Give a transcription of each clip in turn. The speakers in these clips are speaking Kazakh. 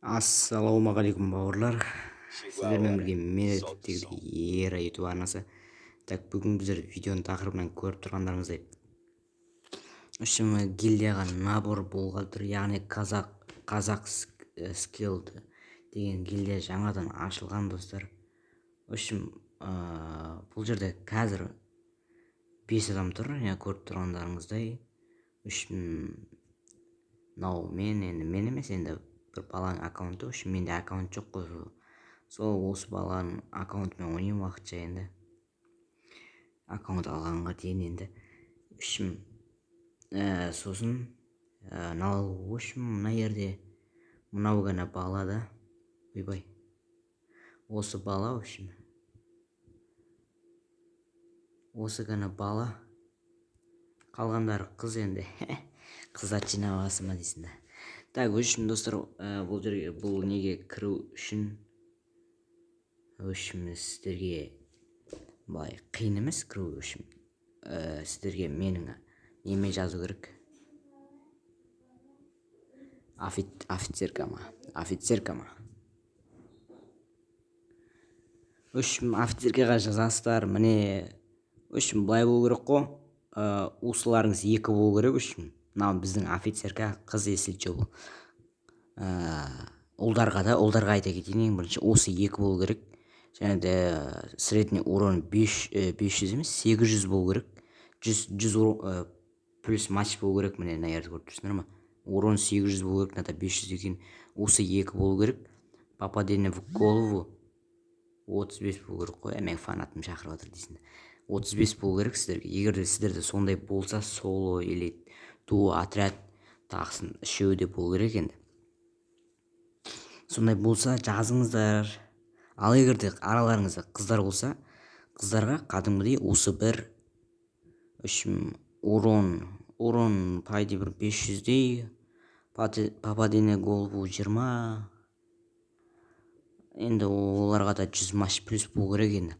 Ассалаумағалейкум бауырлар. Сіздермен бірге мен әдеттегідей ера ютуб арнасы. Так, бүгін біздер видеоның тақырыбынан көріп тұрғандарыңыздай гильдияға набор болғатыр, яғни қазақ скилд деген гильдия жаңадан ашылған достар. Бұл жерде қазір 5 адам тұр, көріп тұрғандарыңыздай. Мен емес, енді бір баланың аккаунты. Менде аккаунт жоқ қой. Сол осы баланың аккаунтымен ойнаймын уақытша. Енді аккаунт алғанға дейін енді сосын мына жерде мынау ғана бала да, ойбай, осы бала, осы ғана бала, қалғандары қыз. Енді қыздар жинап аласың ба дейсің да. Так, достар, бұл жерге, бұл неге кіру үшін сіздерге былай қиын емес. Кіру үшін сіздерге менің неме жазу керек. Офицерка ма? Офицеркаға жазасыздар. Міне, былай болу керек қой. Усыларыңыз 2 болу керек. Мынау біздің офицерка қыз, если жол. Ұлдарға айта кетейін, ең бірінші осы 2 болу керек. Және де средний урон 500 емес, 800 болу керек. 100 плюс матч болу керек. Міне, мына жерді көріп тұрсыңдар ма? Урон 800 болу керек, надо 500 екен. Осы 2 болу керек. Попадение в голову 35 болу керек қой. Мен фанатым шақырып отыр дейсің. 35 болу керек сіздерге. Егер де сіздерде сондай болса, соло или дуо отряд тағысын 3 де болу керек. Енді сондай болса жазыңыздар. Ал егер де араларыңызда қыздар болса, қыздарға қадымғыдай осы бір урон пайды бір 500-дей, попадение голову 20. Енді оларға да 100 матч плюс болу керек. Енді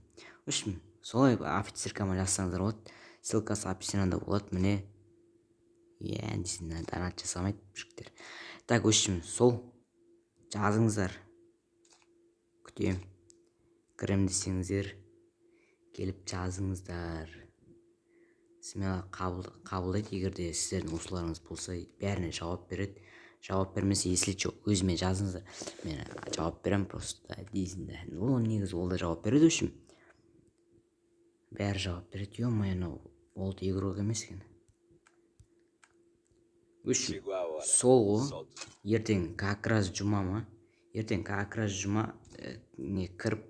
солай офицеркама жазсаңыздар болады. Ссылкасы описаниеда болады. Міне, донат жасамайды жігіттер. Так, сол жазыңыздар. Күтем. Кірем десеңіздер, келіп жазыңыздар. Смело қабылдайды. Егер де сіздердің осыларыңыз болса, бәріне жауап береді. Жауап бермесе, если что, өзіме жазыңыздар. Мен жауап берем просто дейсің да. Негізі ол да жауап береді. Бәрі жауап береді. Ол да игрок емес екен. Сол ғой. Ертең как раз жұма ма? Ертең как раз жұма не кіріп,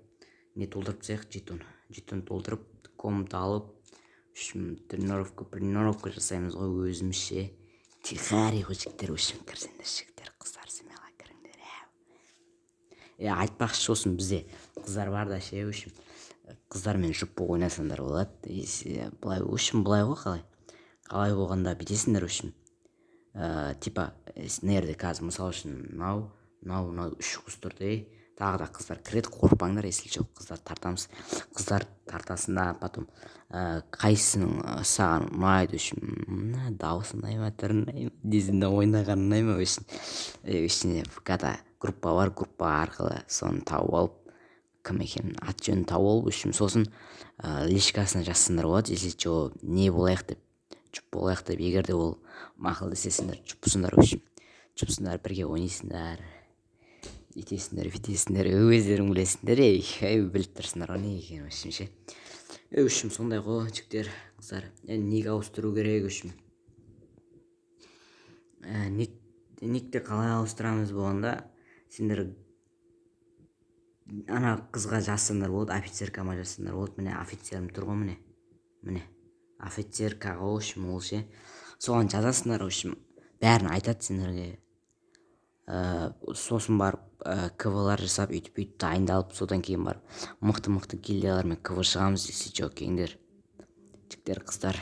не толтырып тастайық, жетон толтырып, комнат алып, тренировка жасаймыз ғой өзімізше. Тихарий ғой жігіттер. Кірсеңдер жігіттер, қыздар смело кіріңдер. Айтпақшы, сосын бізде қыздар бар да қыздармен жұп ойнасаңдар болады. Былай ғой, қалай болғанда бүйтесіңдер. Типа, нерде қазір, мысал үшін, мынау 3 қыз тұрды. Тағы да қыздар кіреді, қорықпаңдар. Если жоқ, қыздар тартамыз. Қыздар тартасында, потом қайсының саған ұнайды, дауысы ұнай ма, түрі ұнай ма, дезінде ойнаған ұнай ма. ВК-да группа бар, группа арқылы соны тауып алып, кім екенін ат жөнін тауып алып, сосын личкасына жазсаңдар болады. Если что, не болайық деп, жұп болайық деп. Егер де ол мақұл десесіңдер, жұпсыңдар, бірге ойнайсыңдар, етесіңдер, бітесіңдер, өздерің білесіңдер. Біліп тұрсыңдар ғой не екенін. Сондай ғой жігіттер, қыздар. Ник ауыстыру керек. Никті қалай ауыстырамыз болғанда, сендер ана қызға жазсаңдар болады, офицеркама жазсаңдар болады. Міне, офицерім тұр ғой, міне. Офицерка ғой, ол ше. Соған жазасыңдар, бәрін айтады сендерге. Сосын барып КВ-лар жасап, үйтіп дайындалып, содан кейін барып мықты гильдиялармен КВ шығамыз. Если жоқ, кеңдер жігіттер, қыздар,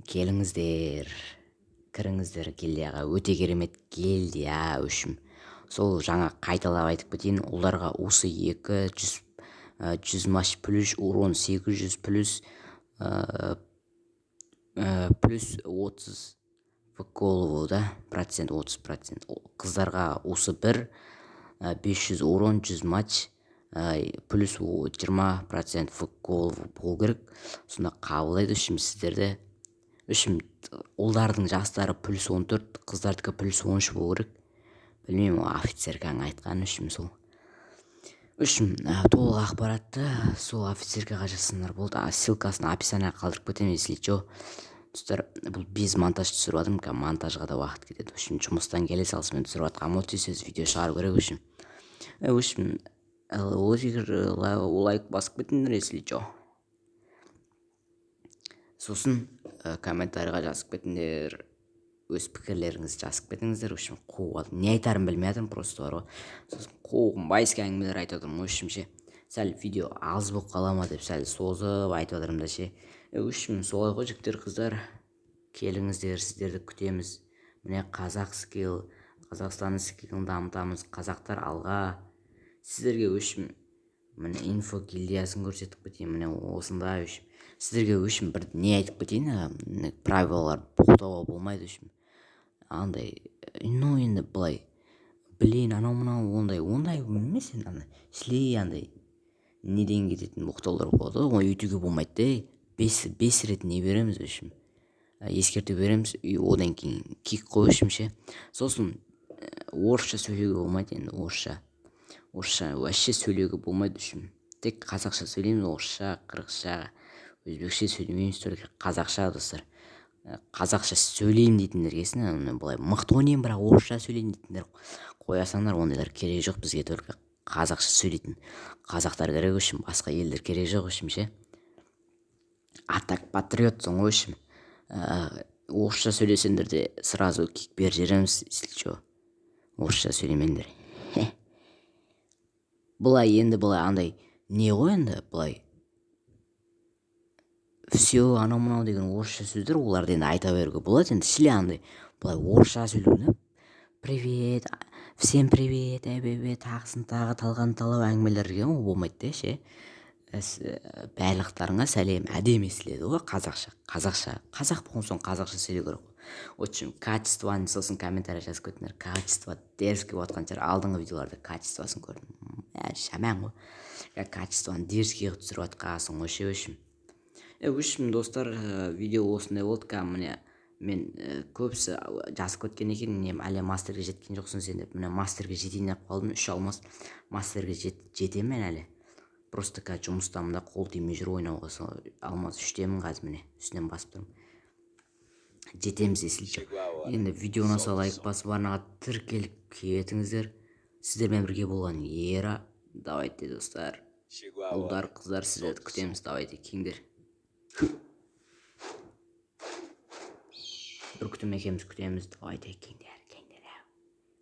келіңіздер, кіріңіздер гильдияға. Өте керемет гильдия. Сол жаңа қайталап айтып кетейін. Оларға осы 100 матч плюс, урон 800 плюс 30 в голову да, процент 30%. Қыздарға осы бір 500 урон 100 матч плюс 20% в голову болу керек. Сонда қабылдайды. Үшін сіздерді үшін ұлдардың жастары плюс 14, қыздардікі плюс 13 болу керек. Білмеймін, офицеркаң айтқан үшін сол. Үшін толық ақпаратты сол офицеркаға жазсаңдар болды. Ссылкасын описанияға қалдырып кетемін, если чо. Достар, бұл без монтаж түсіріп жатырмын, монтажға да уақыт кетеді. Үшін жұмыстан келе салысымен түсіріп жатқан мотивсіз видео шығару керек үшін. Үшін лайк басып кетіңдер, если чо. Сосын комментарийға жазып кетіңдер, өз пікірлеріңізді жазып кетіңіздер. Үшін қуып не айтарым білмей жатырмын, просто бар ғой. Сосын қуғын байске әңгімелер айтып отырмын. Үшінші сәл видео аз болып қала ма деп сәл созып айтып отырмын да ше. Үшін солай ғой жігіттер, қыздар, келіңіздер, сіздерді күтеміз. Міне қазақ скилл, Қазақстан скиллін дамытамыз, қазақтар алға. Сіздерге үшін міне инфо гильдиясын көрсетіп кетейін. Міне осындай үшін сіздерге үшін бір не айтып кетейін, правилалар бұқтауға болмайды үшін. Андай, енді былай, блин, анау ондай емес, енді шлей андай неден кететін бұқтаулар болады ғой, өйтуге болмайды. 5 рет не береміз үшін, ескерту береміз, одан кейін кик қой үшін ше. Сосын орысша сөйлеуге болмайды. Енді орысша вообще сөйлеуге болмайды үшін. Тек қазақша сөйлейміз, орысша, қырғызша, өзбекше сөйлемейміз, только қазақша. Достар, қазақша сөйлеймін дейтіндер келсін, былай мықты ойнаймын бірақ орысша сөйлеймін дейтіндер қоя салыңдар. Ондайлар керек жоқ бізге. Только қазақша сөйлейтін қазақтар керек үшін, басқа елдер керек жоқ үшін ше. Атак патриотсың ғой үшін. Орысша сөйлесеңдер де сразу кик беріп жібереміз, если чо. Орысша сөйлемеңдер. Былай андай не ғой, енді былай все анау деген орысша сөздер, оларды енді айта беруге болады. Енді шле андай былай орысша сөйлеу, привет, всем привет, тағысын тағы, талған талау әңгімелер деген ол болмайды да ше. Барлықтарыңа сәлем, әдемі естіледі ғой қазақша. Қазақ болған соң қазақша сөйлеу керек қой. Очень качествоны, сосын комментарий жазып кетіңдер. Качество дерзкий болатқан шығар. Алдыңғы видеоларда качествосын көрдім. Шаман ғой. Качествоны дерзкий қылып түсіріп жатқансың ғой ше үшін. Үшін достар, видео осындай болды. Міне мен көбісі жазып кеткен екен, әлі мастерге жеткен жоқсың сен деп. Міне мастерге жетейін деп қалдым. 3 алмас мастерге жетемін әлі. Просто жұмыстамын да, қол тимей жүр ойнауға. Алмас 3-темін қазір, міне үстінен басып тұрмын. Жетеміз, если чо. Енді видео ұнаса лайк басып, арнаға тіркеліп кетіңіздер. Сіздермен бірге болған Ера. Давайте, достар, ұлдар, қыздар, сіздерді күтеміз. Давайте, кеңдер. Бір күтім екеміз күтеміз. Давайте, кеңдер.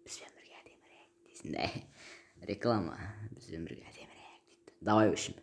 Бізбен бірге әдемірек дейсің де. Реклама. Бізбен бірге әдемірек дейді. Давай үшін.